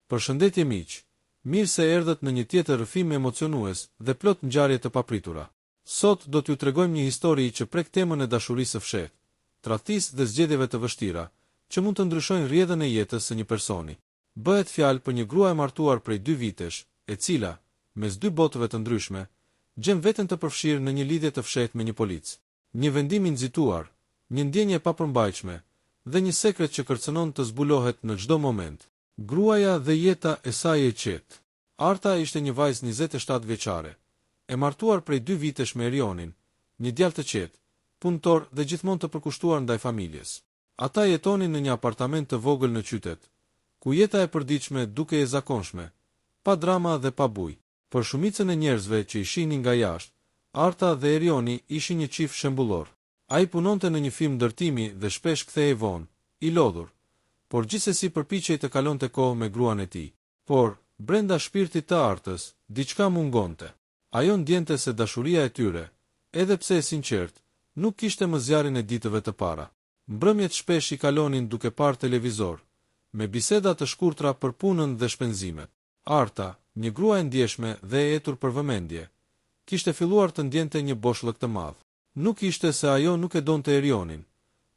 Përshëndetje miq. Mirë se erdhët në një tjetër rrëfim emocionues dhe plot ngjarje të papritura. Sot do t'ju tregojmë një histori që prek temën e dashurisë së fshehtë, tradhtisë dhe zgjedhjeve të vështira, që mund të ndryshojnë rrjedhën e jetës së një personi. Bëhet fjalë për një grua e martuar prej 2 vitesh, e cila, mes 2 botëve të ndryshme, gjen veten të përfshirë në një lidhje të fshehtë me një polic. Një vendim i nxituar, një ndjenjë e papërmbajtshme dhe një sekret që kërcënon të zbulohet në çdo moment. Gruaja dhe jeta e saj e qetë. Arta ishte një vajzë 27 vjeçare, e martuar prej 2 vitesh me Erionin, një djalë të qetë, punëtor dhe gjithmonë të përkushtuar ndaj familjes. Ata jetonin në një apartament të vogël në qytet, ku jeta e përditshme duke e zakonshme, pa drama dhe pa bujë. Për shumicën e njerëzve që i shihnin nga jashtë, Arta dhe Erioni ishin një çift shembullor. Ai punonte në një firmë ndërtimi dhe shpesh kthehej vonë, i lodhur, por gjithsesi përpiqej të kalonte kohë me gruan e tij. Por, brenda shpirtit të Artës, diçka mungonte. Ajo ndjente se dashuria e tyre, edhe pse e sinqert, nuk kishte më zjarrin e ditëve të para. Mbrëmjet shpesh i kalonin duke parë televizor, me biseda të shkurtra për punën dhe shpenzimet. Arta, një grua e ndjeshme dhe e etur për vëmendje, kishte filluar të ndjente një boshllëk të madh. Nuk ishte se ajo nuk e donte Erionin,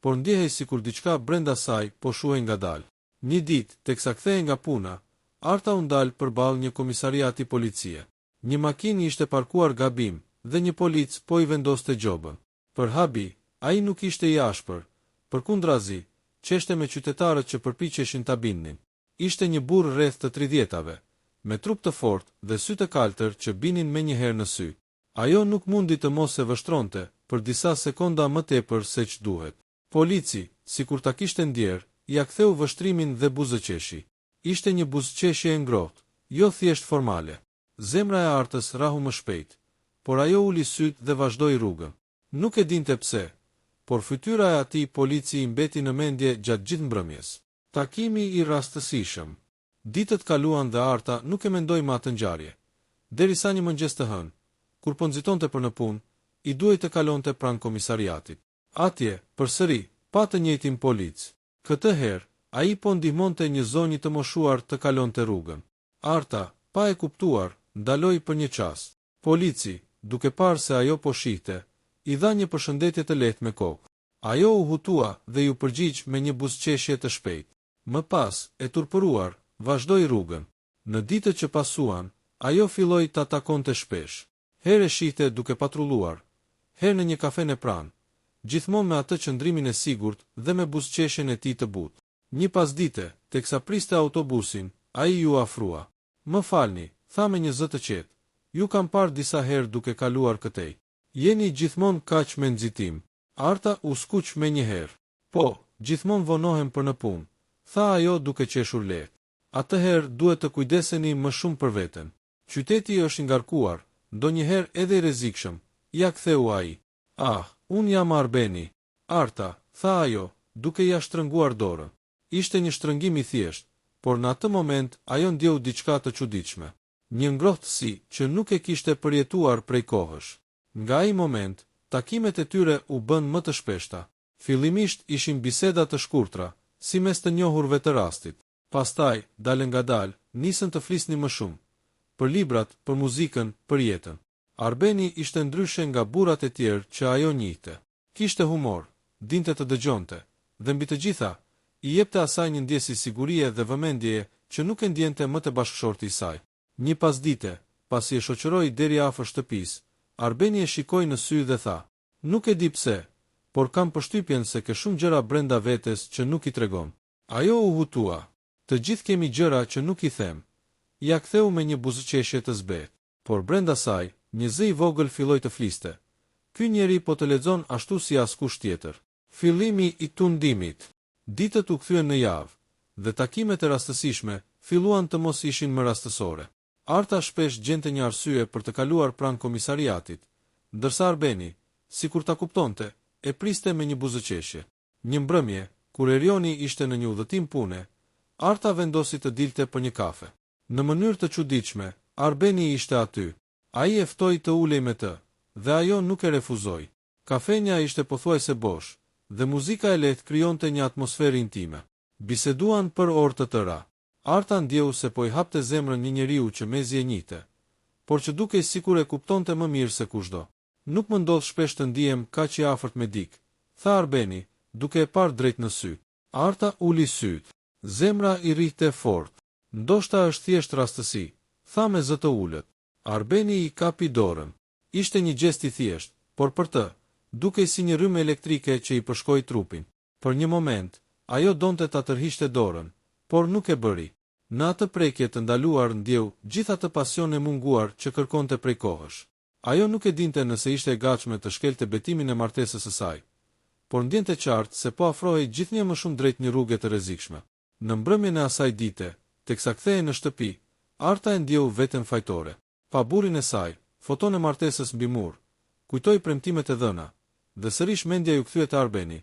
por ndjehej sikur diçka brenda saj po shuhej ngadalë. Një ditë, teksa kthehej nga puna, Arta u ndal përballë një komisariati policie. Një makinë ishte parkuar gabim dhe një polic po i vendoste gjobën. Për habi, ai nuk ishte i ashpër, përkundrazi, qeshte me qytetarët që përpiqeshin ta bindnin. Ishte një burr rreth të 30-tave, me trup të fortë dhe sy të kaltër që binin menjëherë në sy. Ajo nuk mundi të mos e vështronte për disa sekonda më tepër se ç'duhet. Polici, sikur ta kishte ndjer, ia ktheu vështrimin dhe buzëqeshi. Ishte një buzëqeshje e ngrohtë, jo thjesht formale. Zemra e Artës rahu më shpejt, por ajo uli syt dhe vazhdoi rrugën. Nuk e dinte pse, por fytyra e atij polici i mbeti në mendje gjatë gjithë mbrëmjes. Takimi i rastësishëm. Ditët kaluan dhe Arta nuk e mendoi më atë ngjarje, derisa një mëngjes të hënë, kur po nxitonte për në punë, i duhej të kalonte pranë komisariatit. Atje, përsëri, pa të njëjtin polic. Këtë herë, ai po ndihmonte një zonjë të moshuar të kalonte rrugën. Arta, pa e kuptuar, ndaloi për një çast. Polici, duke parë se ajo po shihte, i dha një përshëndetje të lehtë me kokë. Ajo u hutua dhe ju përgjigj me një buzëqeshje të shpejtë. Më pas, e turpëruar, vazhdoi rrugën. Në ditët që pasuan, ajo filloi ta takonte shpesh. Herë shihte duke patrulluar, herë në një kafene pranë, gjithmonë me atë qëndrimin e sigurt dhe me buzëqeshjen e tij të butë. Një pasdite, teksa priste autobusin, ai ju afrua. "Më falni," tha me një zë të qetë. "Ju kam parë disa herë duke kaluar këtej. Jeni gjithmonë kaq me nxitim." Arta u skuq me një herë. "Po, gjithmonë vonohem për në punë," tha ajo duke qeshur lehtë. "Atëherë duhet të kujdeseni më shumë për veten. Qyteti është i ngarkuar, ndonjëherë edhe i rrezikshëm," ja ktheu ai. "Ah, unë jam Arbeni." "Arta," tha ajo, duke ja shtrënguar dorën. Ishte një shtrëngim i thjeshtë, por në atë moment ajo ndjeu diçka të çuditshme. Një ngrohtësi që nuk e kishte përjetuar prej kohësh. Nga ai moment, takimet e tyre u bën më të shpeshta. Fillimisht ishin biseda të shkurtra, si mes të njohurve të rastit. Pastaj, dalë ngadalë, nisën të flisnin më shumë. Për librat, për muzikën, për jetën. Arbeni ishte ndryshe nga burrat e tjerë që ajo njihte. Kishte humor, dinte të dëgjonte, dhe mbi të gjitha, i jepte asaj një ndjesë sigurie dhe vëmendjeje që nuk e ndjente më te bashkëshorti i saj. Një pasdite, pasi e shoqëroi deri afër shtëpisë, Arbeni e shikoi në sy dhe tha: "Nuk e di pse, por kam përshtypjen se ke shumë gjëra brenda vetes që nuk i tregon." Ajo u hutua. "Të gjithë kemi gjëra që nuk i them," ja ktheu me një buzëqeshje të zbetë. Por brenda saj, një zë i vogël filloi të fliste. "Ky njeri po të lexon ashtu si askush tjetër." Fillimi i tundimit. Ditët u kthyen në javë, dhe takimet e rastësishme filluan të mos ishin më rastësore. Arta shpesh gjente një arsye për të kaluar pranë komisariatit, ndërsa Arbeni, sikur ta kuptonte, e priste me një buzëqeshje. Një mbrëmje, kur Erioni ishte në një udhëtim pune, Arta vendosi të dilte për një kafe. Në mënyrë të çuditshme, Arbeni ishte aty. Ai e ftoi të ulej me të, dhe ajo nuk e refuzoi. Kafenja ishte pothuajse bosh, dhe muzika e lehtë krijonte një atmosferë intime. Biseduan për orë të tëra. Arta ndjeu se po I hapte zemrën një njeriu që mezi e njihte, por që dukej sikur e kuptonte më mirë se kushdo. Nuk më ndodh shpesh të ndihem kaq I afërt me dik, tha Arbeni, duke e parë drejt në sy. Arta uli syt. Zemra I rrihte fort. Ndoshta është thjesht rastësi, tha me zë të ulët. Arbeni I kapi dorën. Ishte një gest I thjesht, por për të, dukej si një rrymë elektrike që I përshkoi trupin. Për një moment, ajo donte ta tërhiqte dorën, por nuk e bëri. Në atë prekje të ndaluar ndjeu gjithë atë pasion e munguar që kërkonte prej kohësh. Ajo nuk e dinte nëse ishte e gatshme të shkelte betimin e martesës së saj, por ndjente qartë se po afrohej gjithnjë më shumë drejt një rruge të rrezikshme. Në mbrëmjen e asaj dite, teksa kthehej në shtëpi, Arta e ndjeu veten fajtore. Pa burrin e saj, foton e martesës mbi mur, kujtoi premtimet e dhëna, dhe sërish mendja ju kthye te Arbeni,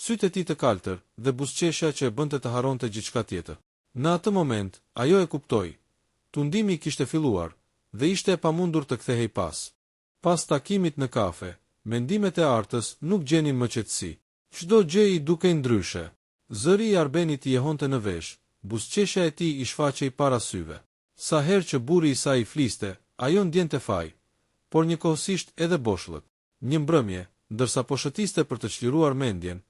sytë e tij të kaltër dhe buzëqeshja që e bënte të harronte gjithçka tjetër. Në atë moment, ajo e kuptoi. Tundimi kishte filluar dhe ishte e pamundur të kthehej pas. Pas takimit në kafe, mendimet e Artës nuk gjenin më qetësi. Çdo gjë I dukej ndryshe. Zëri I Arbenit I jehonte në vesh, buzëqeshja e tij I shfaqej para syve. Sa herë që burri I saj I fliste, ajo ndjente faj, por njëkohësisht edhe boshllëk. Një mbrëmje, ndërsa po shëtiste për të çliruar mendjen,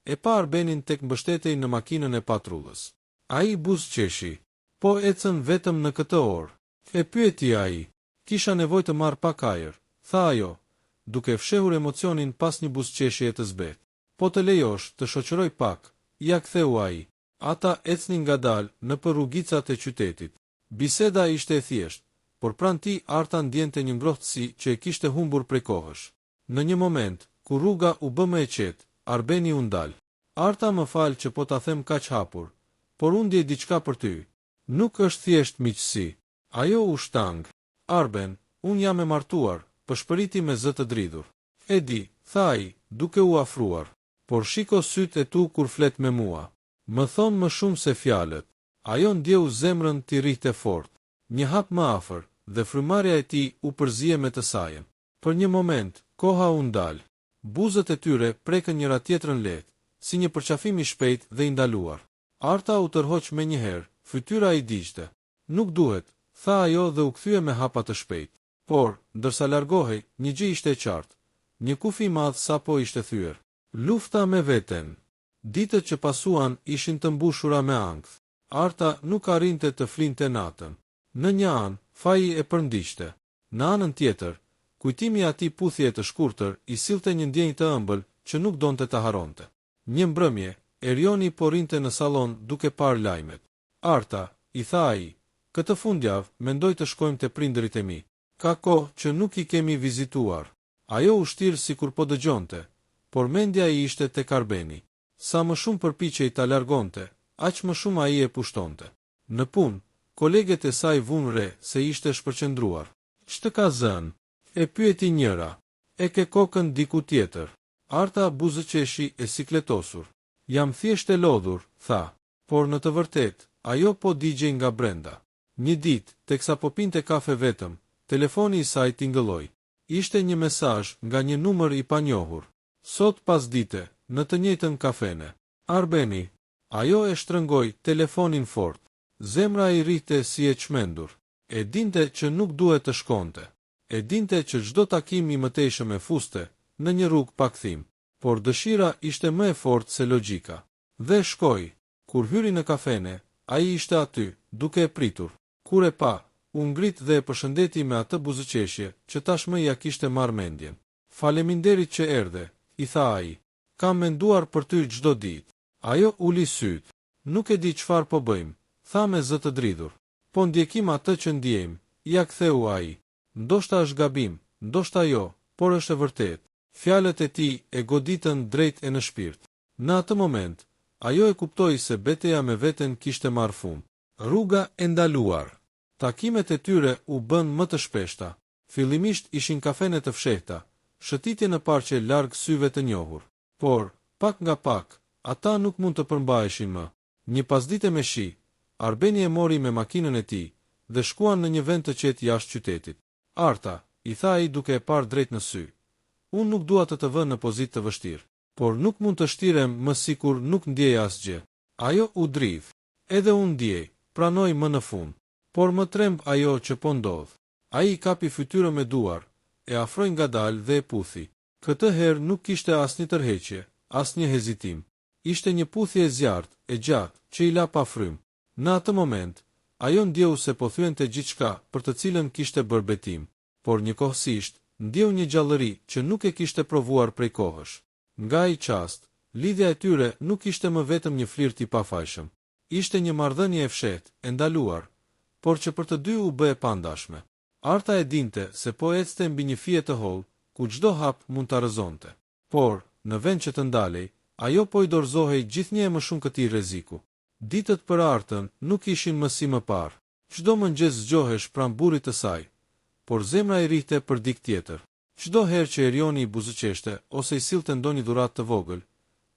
e pa Arbenin tek mbështetej në makinën e patrullës. Ai buzëqeshi. Po ecën vetëm në këtë orë. E pyeti ai. Kisha nevojë të marr pak ajër, tha ajo, duke fshehur emocionin pas një buzëqeshje të zbet. Po të lejosh të shoqëroj pak, ja ktheu ai. Ata ecnin ngadalë nëpër rrugicat e qytetit. Biseda ishte e thjeshtë, por pranë tij Arta ndjente një ngrohtësi që e kishte humbur prej kohësh. Në një moment, kur rruga u bë më e qetë, Arbeni u ndal. Arta më fal që po ta them kaq hapur, por unë ndjej diçka për ty. Nuk është thjesht miqësi. Ajo u shtang. Arben, unë jam e martuar, pëshpëriti me zë të dridhur. E di, tha ai, duke u afruar. Por shiko sytë e tu kur flet me mua. Më thon më shumë se fjalët. Ajo ndjeu zemrën t'i rrihte fort. Një hap më afër, dhe frymarrja e tij u përzije me të sajen. Për një moment, koha u ndal. Buzët e tyre prekën njëra tjetrën lehtë, si një përqafim I shpejt dhe I ndaluar. Arta u tërhoq menjëherë, fytyra I digjte. Nuk duhet, tha ajo dhe u kthye me hapa të shpejt. Por, ndërsa largohej, një gjë ishte e qartë. Një kufi I madh sapo ishte thyer. Lufta me veten. Ditët që pasuan ishin të mbushura me ankth. Arta nuk arrinte të flinte natën. Në një anë, faji e përndiqte. Në anën tjetër, kujtimi I atij puthje të shkurtër I sillte një ndjenjë të ëmbël që nuk donte ta haronte. Një mbrëmje, Erioni po rinte në sallon duke parë lajmet. Arta, I tha ai, këtë fundjavë mendoj të shkojmë te prindërit e mi. Ka kohë që nuk I kemi vizituar. Ajo u shtir sikur po dëgjonte, por mendja I ishte tek Arbeni. Sa më shumë përpiqej ta largonte, aq më shumë ai e pushtonte. Në punë, kolegët e saj vunë re se ishte shpërqendruar. Ç'të ka zënë? E pyeti njëra. E ke kokën diku tjetër. Arta buzëqeshi e sikletosur. Jam thjesht e lodhur, tha, por në të vërtet, ajo po digjej nga brenda. Një ditë, teksa po pinte kafe vetëm, telefoni I saj tingëlloi. Ishte një mesazh nga një numër I panjohur. Sot pas dite, në të njëjtën kafene. Arbeni. Ajo e shtrëngoi telefonin fort. Zemra I rrihte si e çmendur. E dinte që nuk duhet të shkonte. E dinte që çdo takim I mëtejshëm e fuste në një rrugë pa kthim, por dëshira ishte më e fortë se logjika. Dhe shkoi. Kur hyri në kafene, ai ishte aty, duke e pritur. Kur e pa, u ngrit dhe e përshëndeti me atë buzëqeshje që tashmë ja kishte marrë mendjen. Faleminderit që erdhe, I tha ai. Kam menduar për ty çdo ditë. Ajo uli syt. Nuk e di çfarë po bëjmë, tha me zë të dridhur. Po ndjekim atë që ndjejmë, ja ktheu ai. Ndoshta është gabim, ndoshta jo, por është e vërtet. Fjalët e tij e goditën drejt e në shpirt. Në atë moment, ajo e kuptoi se betejë me veten kishte marrë fund. Rruga e ndaluar. Takimet e tyre u bën më të shpeshta. Fillimisht ishin kafene të fshehta, shëtitje në parqe larg syve të njohur. Por, pak nga pak, ata nuk mund të përmbaheshin më. Një pasdite me shi, Arbeni e mori me makinën e tij dhe shkuan në një vend të qetë jashtë qytetit. Arta, I tha ai duke e parë drejt në sy. Unë nuk dua të vënë në pozitë të vështirë, por nuk mund të shtirem më sikur nuk ndjej asgjë. Ajo u dridh. Edhe unë ndjej, pranoi më në fund. Por më tremb ajo që po ndodh. Ai I kapi fytyrën me duar, e afroi ngadalë dhe e puthi. Këtë herë nuk kishte asnjë tërheqje, asnjë hezitim. Ishte një puthje e zjarrt, e gjatë, që I la pa frym. Në atë moment, ajo ndjeu se po thyente gjithçka për të cilën kishte bërë betim, por njëkohësisht ndjeu një gjallëri që nuk e kishte provuar prej kohësh. Nga ai çast, lidhja e tyre nuk ishte më vetëm një flirt I pafajshëm. Ishte një marrëdhënie e fshehtë, e ndaluar, por që për të dy u bë e pandashme. Arta e dinte se po ecte mbi një fije të hollë, ku çdo hap mund ta rrëzonte. Por, në vend që të ndalej, ajo po I dorëzohej gjithnjë më shumë këtij rreziku. Ditët për Artën nuk ishin më si më parë. Çdo mëngjes zgjohesh pranë burrit të saj, por zemra I rrihte për dikë tjetër. Çdo herë që Erioni I buzëqeshte ose I sillte ndonjë dhuratë të vogël,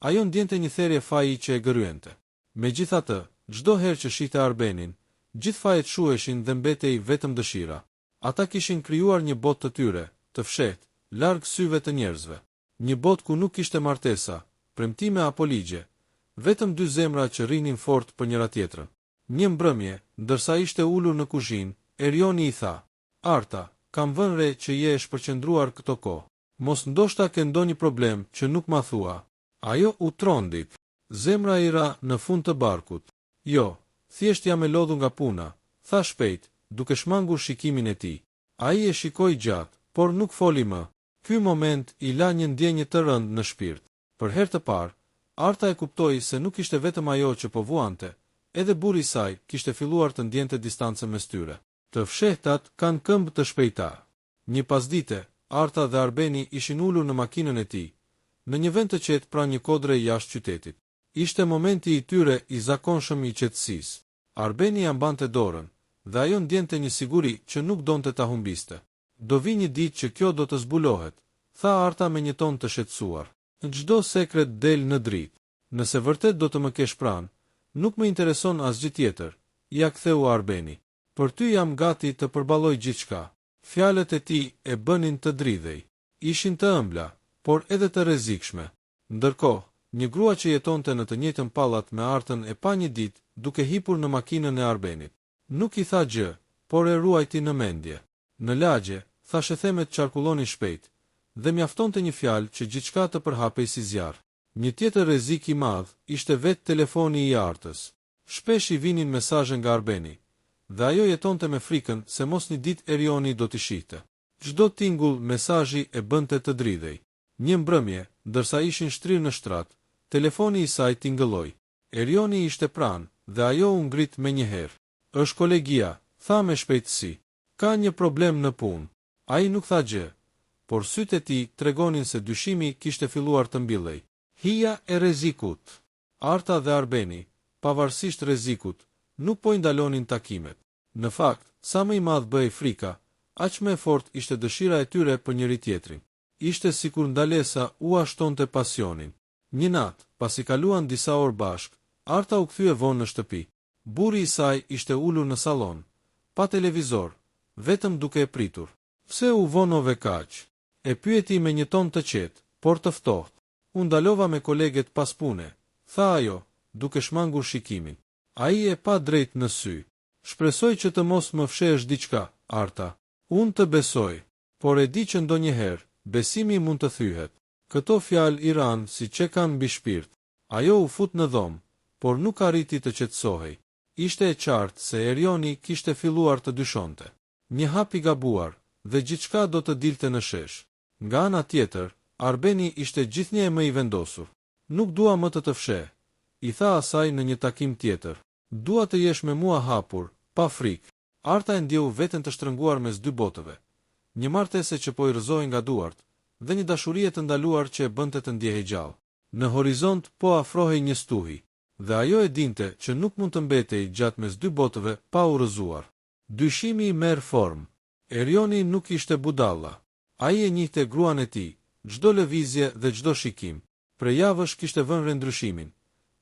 ajo ndjente një therrje faji që e gëryente. Megjithatë, çdo herë që shihte Arbenin, gjithë fajet shuheshin dhe mbetej vetëm dëshira. Ata kishin krijuar një botë të tyre, të fshehtë, larg syve të njerëzve. Një botë ku nuk kishte martesa, premtime apo ligje, vetëm dy zemra që rrinin fort për njëra tjetrën. Një mbrëmje, ndërsa ishte ulur në kuzhinë, Erioni I tha: "Arta, kam vënë re që je e shpërqendruar këto kohë. Mos ndoshta ke ndonjë problem që nuk ma thua." Ajo u trondi. Zemra I ra në fund të barkut. "Jo, thjesht jam e lodhur nga puna," tha shpejt, duke shmangur shikimin e tij. Ai e shikoi gjatë, por nuk foli më. Ky moment I la një ndjenjë të rëndë në shpirt. Për herë të parë, Arta e kuptoi se nuk ishte vetëm ajo që po vuante, edhe burri I saj kishte filluar të ndjente distancën mes tyre. Të fshehtat kanë këmbë të shpejta. Një pasdite, Arta dhe Arbeni ishin ulur në makinën e tij, në një vend të qetë pranë një kodre jashtë qytetit. Ishte momenti I tyre I zakonshëm I qetësisë. Arbeni ja mbante dorën, dhe ajo ndjente një siguri që nuk donte ta humbiste. "Do vi një ditë që kjo do të zbulohet," tha Arta me një ton të shqetësuar. "Çdo sekret del në dritë. Nëse vërtet do të më kesh pranë, nuk më intereson asgjë tjetër," ja ktheu Arbeni. "Për ty jam gati të përballoj gjithçka." Fjalët e tij e bënin të dridhej. Ishin të ëmbla, por edhe të rrezikshme. Ndërkohë, një grua që jetonte në të njëjtën pallat me Artën e pa një ditë, duke hipur në makinën e Arbenit. Nuk I tha gjë, por e ruajti në mendje. Në lagje, thashethemet qarkullonin shpejt, dhe mjaftonte një fjalë që gjithçka të përhapej si zjarr. Një tjetër rrezik I madh ishte vetë telefoni I Artës. Shpesh I vinin mesazhe nga Arbeni, dhe ajo jetonte me frikën se mos një ditë Erioni do t'i shihte. Çdo tingull mesazhi e bënte të dridhej. Një mbrëmje, ndërsa ishin shtrirë në shtrat, telefoni I saj tingëlloi. Erioni ishte pranë, dhe ajo u ngrit menjëherë. "Është kolegia," tha me shpejtësi. "Ka një problem në punë." Ai nuk tha gjë, por sytë e tij tregonin se dyshimi kishte filluar të mbillej. Hija e rrezikut. Arta dhe Arbeni, pavarësisht rrezikut, nuk po I ndalonin takimet. Në fakt, sa më I madh bëhej frika, aq më e fortë ishte dëshira e tyre për njëri tjetrin. Ishte sikur ndalesa u ashtonte pasionin. Një natë, pasi kaluan disa orë bashk, Arta u kthye vonë në shtëpi. Burri I saj ishte ulur në sallon, pa televizor, vetëm duke e pritur. "Pse u vonove kaq?" e pyeti me një ton të qetë, por të ftohtë. "U ndalova me koleget pas pune," tha ajo, duke shmangur shikimin. Ai e pa drejt në sy. "Shpresoj që të mos më fshesh diçka, Arta." "Unë të besoj, por e di që ndonjëherë besimi mund të thyhet." Këto fjalë I ranë si që kanë mbi shpirt. Ajo u fut në dhomë, por nuk arriti të qetësohej. Ishte e qartë se Erioni kishte filluar të dyshonte. Një hap I gabuar, dhe gjithçka do të dilte në shesh. Nga ana tjetër, Arbeni ishte gjithnjë më I vendosur. "Nuk dua më të fsheh," I tha asaj në një takim tjetër. "Dua të jesh me mua hapur, pa frikë." Arta e ndjeu veten të shtrënguar mes dy botëve. Një martese që po I rrëzohej nga duart, dhe një dashurie të ndaluar që e bënte të ndjehej gjallë. Në horizont po afrohej një stuhi, dhe ajo e dinte që nuk mund të mbetej gjatë mes dy botëve pa u rrëzuar. Dyshimi I merr formë. Erioni nuk ishte budalla. Ai e njihte gruan e tij, çdo lëvizje dhe çdo shikim. Për javësh kishte vënë re ndryshimin.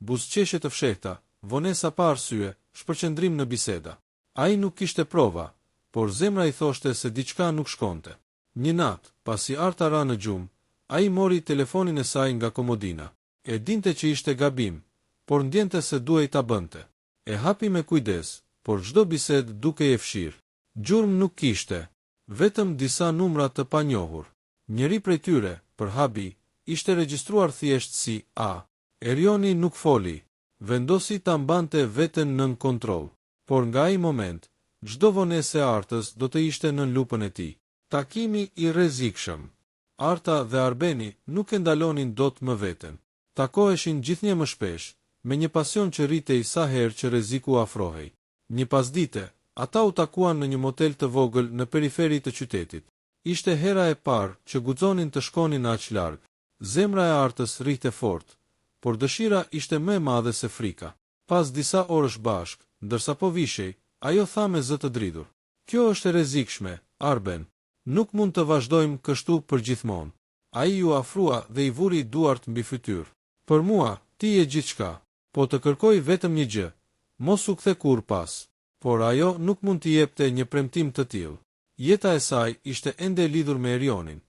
Buzëqeshje të fshehta, vonesa pa arsye, shpërqendrim në biseda. Ai nuk kishte prova, por zemra I thoshte se diçka nuk shkonte. Një natë, pasi Arta ra në gjumë, ai mori telefonin e saj nga komodina. E dinte që ishte gabim, por ndjente se duhej ta bënte. E hapi me kujdes, por çdo bisedë duke e fshirë. Gjurmë nuk kishte, vetëm disa numra të panjohur. Njëri prej tyre, për habi, ishte regjistruar thjesht si A. Erioni nuk foli, vendosi ta mbante veten nën kontroll, por nga ai moment, çdo vonesë e Artës do të ishte nën lupën e tij. Takimi i rrezikshëm. Arta dhe Arbeni nuk e ndalonin dot më veten. Takoheshin gjithnjë më shpesh, me një pasion që rritej sa herë që rreziku afrohej. Një pasdite, ata u takuan në një motel të vogël në periferi të qytetit. Ishte hera e parë që guxonin të shkonin aq larg. Zemra e Artës rrihte fort, por dëshira ishte më e madhe se frika. Pas disa orësh bashk, ndërsa po vishej, ajo tha me zë të dridhur: "Kjo është e rrezikshme, Arben. Nuk mund të vazhdojmë kështu përgjithmonë." Ai ju afrua dhe i vuri duart mbi fytyrë. "Për mua, ti je gjithçka. Po të kërkoj vetëm një gjë, mos u kthe kurrë pas." Por ajo nuk mund t'i jepte një premtim të tillë. Jeta e saj ishte ende lidhur me Erionin,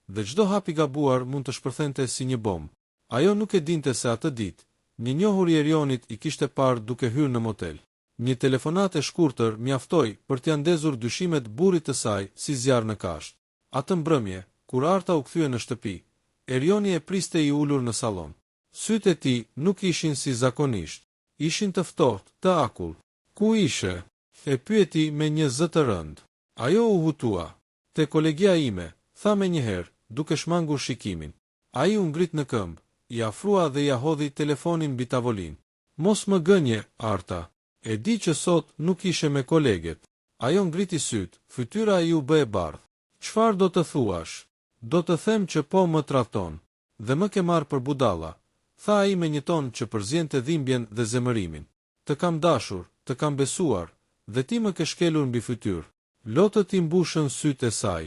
dhe çdo hap i gabuar mund të shpërthente si një bombë. Ajo nuk e dinte se atë ditë, një njohur i Erionit i kishte parë duke hyrë në motel. Një telefonat e shkurtër mjaftoi për t'ia ndezur dyshimet burrit të saj si zjarr në kasht. Atë mbrëmje, kur Arta u kthye në shtëpi, Erioni e priste i ulur në sallon. Sytë e tij nuk ishin si zakonisht, ishin të ftohtë, të akull. "Ku ishe?" e pyeti me një zë të rëndë. Ajo u hutua. "Te kolegja ime," tha me njëherë, duke shmangur shikimin. Ai u ngrit në këmbë, i afrua dhe ja hodhi telefonin mbi tavolinë. "Mos më gënje, Arta. E di që sot nuk ishe me koleget." Ajo ngriti syt, fytyra i u bë e bardhë. "Çfarë do të thuash?" "Do të them që po më traton. Dhe më ke marrë për budalla," tha ai me një ton që përziente dhimbjen dhe zemërimin. "Të kam dashur, të kam besuar, dhe ti më ke shkelur mbi fytyrë." Lotët i mbushën sytë e saj.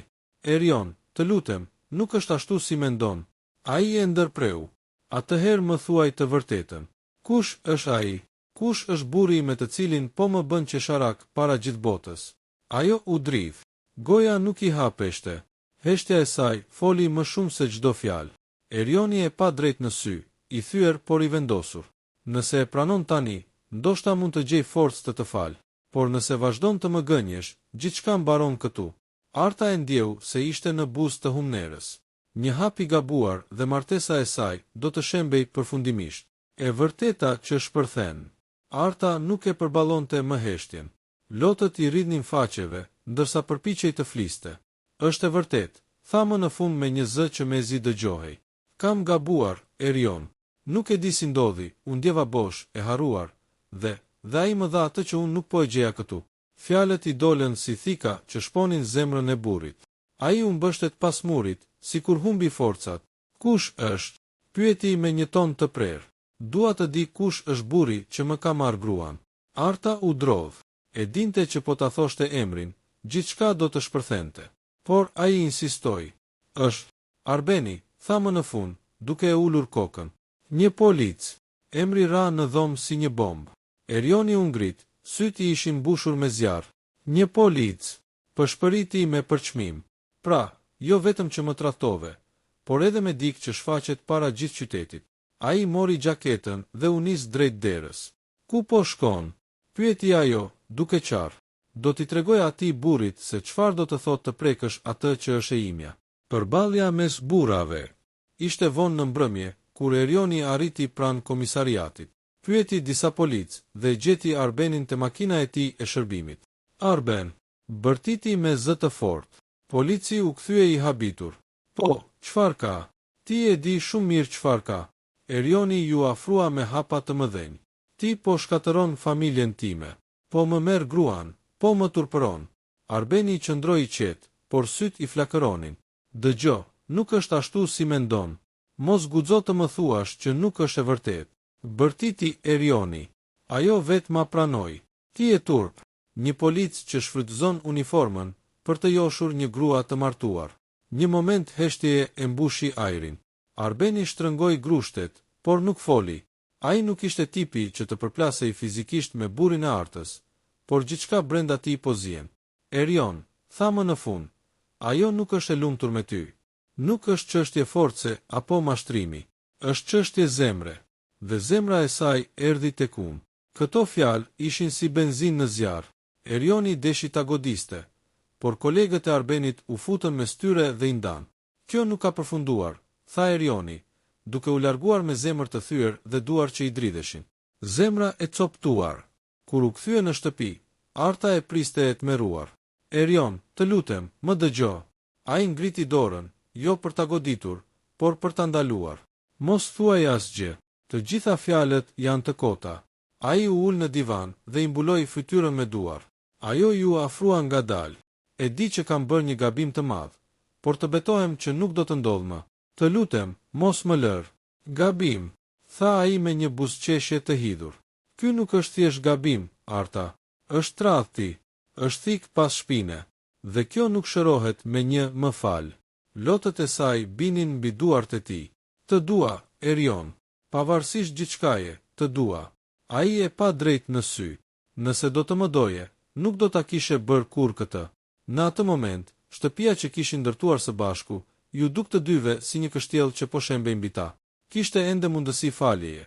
"Erion, të lutem, nuk është ashtu si mendon." Ai e ndërpreu. "Atëherë më thuaj të vërtetën. Kush është ai? Kush është burri me të cilin po më bën qesharak para gjithë botës?" Ajo u dridh. Goja nuk i hapeshte. Heshtja e saj foli më shumë se çdo fjalë. Erioni e pa drejt në sy, i thyer por i vendosur. "Nëse e pranon tani, ndoshta mund të gjej forcë të falë, por nëse vazhdon të më gënjesh, gjithçka mbaron këtu." Arta e ndjeu se ishte në buzë të humnerës. Një hap i gabuar dhe martesa e saj do të shembej përfundimisht. E vërteta që shpërthen. Arta nuk e përballonte më heshtjen. Lotët i rridhnin faqeve, ndërsa përpiqej të fliste. "Është e vërtet," tha më në fund me një zë që mezi dëgjohej. "Kam gabuar, Erion. Nuk e di si ndodhi, u ndjeva bosh, e harruar, dhe ai më dha atë që unë nuk po e gjeja këtu." Fjalët i dolën si thika që shponin zemrën e burrit. Ai u mbështet pas murit, sikur humbi forcat. "Kush është?" pyeti me një ton të prerë. "Dua të di kush është burri që më ka marrë gruan." Arta u drodh. E dinte që po ta thoshte emrin, gjithçka do të shpërthente. Por ai insistoi. "Është Arbeni," tha më në fund, duke e ulur kokën. "Një polic." Emri ra në dhomë si një bombë. Erioni u ngrit, syti ishin mbushur me zjarr. "Një polic," pëshpëriti me përçmim. "Pra, jo vetëm që më tradhtove, por edhe me dikë që shfaqet para gjithë qytetit." Ai mori gjaketën dhe u nis drejt derës. "Ku po shkon?" pyeti ajo, duke qarë. "Do t'i tregoj atij burrit se çfarë do të thotë të prekësh atë që është e imja." Përballja mes burrave. Ishte vonë në mbrëmje, kur Erioni arriti pranë komisariatit. Pyeti disa policë dhe gjeti Arbenin te makina e tij e shërbimit. "Arben," bërtiti me zë të fortë. Polici u kthye i habitur. "Po, çfarë ka? Ti e di shumë mirë çfarë ka." Erioni ju afrua me hapa të mëdhenj. "Ti po shkatëron familjen time. Po më merr gruan, po më turpëron." Arbeni qëndroi qetë, por syt i flakëronin. "Dëgjo, nuk është ashtu si mendon. Mos guxo të më thuash që nuk është e vërtet." Bërtiti Erioni. Ajo vetë ma pranoi. "Ti je turp, një polic që shfrytëzon uniformën për të joshur një grua të martuar." Një moment heshtjeje e mbushi ajrin. Arbeni shtrëngoi grushtet, por nuk foli. Ai nuk ishte tipi që të përplasej fizikisht me burrin e Artës, por gjithçka brenda tij po zien. "Erion," tha më në fund, "ajo nuk është e lumtur me ty. Nuk është çështje force apo mashtrimi, është çështje zemre." Dhe zemra e saj erdhi tek unë. Këto fjalë ishin si benzin në zjarr. Erioni deshi ta godiste, por kolegët e Arbenit u futën mes tyre dhe i ndan. Kjo nuk ka përfunduar, tha Erioni, duke u larguar me zemër të thyer dhe duar që i dridheshin. Zemra e coptuar. Kur u kthye në shtëpi, Arta e priste e tmerruar. Erion, të lutem, më dëgjo. Ai ngriti dorën, jo për ta goditur, por për ta ndaluar. Mos thuaj asgjë. Të gjitha fjalët janë të kota. Ai u ul në divan dhe i mbuloi fytyrën me duar. Ajo ju afrua ngadalë. E di që kam bërë një gabim të madh, por të betohem që nuk do të ndodh më. Të lutem, mos më lër. Gabim, tha ai me një buzëqeshje të hidhur. Ky nuk është thjesht gabim, Arta. Është tradhti, është thik pas shpine, dhe kjo nuk shërohet me një më fal. Lotët e saj binin mbi duart e tij. Të dua, Erion, pavarësisht gjithçkaje, të dua. Ai e pa drejt në sy. Nëse do të më doje, nuk do ta kishe bërë kur këtë. Në atë moment, shtëpia që kishin ndërtuar së bashku, ju duk të dyve si një kështjell që po shembej mbi ta. Kishte ende mundësi faljeje,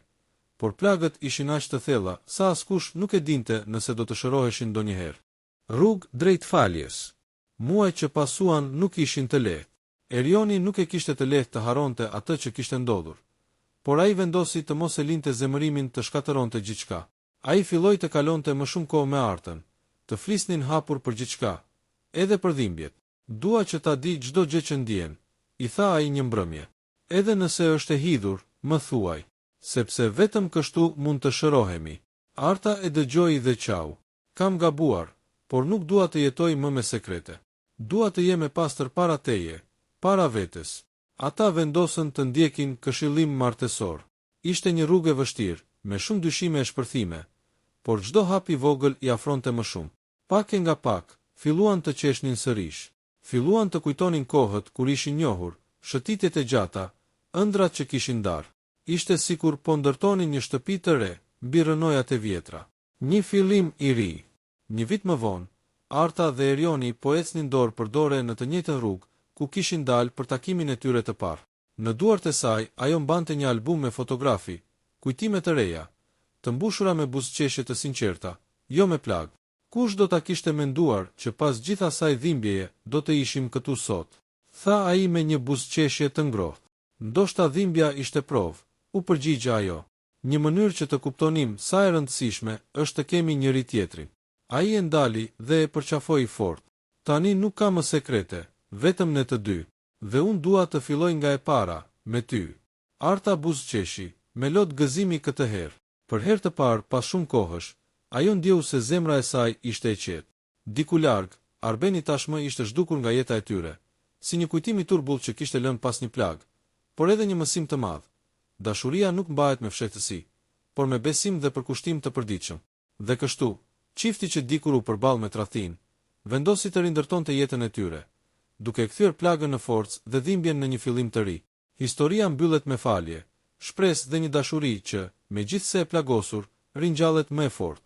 por plagët ishin aq të thella sa askush nuk e dinte nëse do të shëroheshin ndonjëherë. Rrugë drejt faljes. Muajt që pasuan nuk ishin të lehtë. Erioni nuk e kishte të lehtë të harronte atë që kishte ndodhur, por ai vendosi të mos e linte zemërimin të shkatëronte gjithçka. Ai filloi të kalonte më shumë kohë me Artën, të flisnin hapur për gjithçka, edhe për dhimbjet. Dua që ta di çdo gjë që ndjen, i tha ai një mbrëmje. Edhe nëse është e hidhur, më thuaj, sepse vetëm kështu mund të shërohemi. Arta e dëgjoi dhe qau. Kam gabuar, por nuk dua të jetoj më me sekrete. Dua të jem e pastër para teje, para vetes. Ata vendosën të ndjekin këshillim martesor. Ishte një rrugë e vështirë, me shumë dyshime e shpërthime, por çdo hap i vogël i afronte më shumë. Pak e nga pak, filluan të qeshnin sërish. Filluan të kujtonin kohët kur ishin njohur, shëtitjet e gjata, ëndrat që kishin ndarë. Ishte sikur po ndërtonin një shtëpi të re, mbi rënojat e vjetra. Një fillim i ri. Një vit më vonë, Arta dhe Erioni po ecnin dorë për dore në të njëjtën rrugë, ku kishin dalë për takimin e tyre të parë. Në duart e saj, ajo mbante një album me fotografi, kujtime të reja, të mbushura me buzëqeshje të sinqerta, jo me plag. Kush do ta kishte menduar që pas gjitha asaj dhimbjeje do të ishim këtu sot? Tha ai me një buzëqeshje të ngrohtë. Ndoshta dhimbja ishte provë, u përgjigja ajo. Një mënyrë që të kuptonim sa e rëndësishme është të kemi njëri tjetrin. Ai e ndali dhe e përqafoi fort. Tani nuk ka më sekrete, vetëm ne të dy. Dhe unë dua të filloj nga e para, me ty. Arta buzëqeshi, me lot gëzimi këtë herë. Për herë të parë, pas shumë kohësh, ajo ndjeu se zemra e saj ishte e qetë. Diku larg, Arbeni tashmë ishte zhdukur nga jeta e tyre, si një kujtim i turbull që kishte lënë pas një plag, por edhe një mësim të madh. Dashuria nuk mbahet me fshehtësi, por me besim dhe përkushtim të përditshëm. Dhe kështu, çifti që dikur u përball me tradhtin, vendosi të rindërtonte jetën e tyre, duke kthyer plagën në forcë dhe dhimbjen në një fillim të ri. Historia mbyllet me falje, shpresë dhe një dashuri që, megjithse e plagosur, ringjallet më e fortë.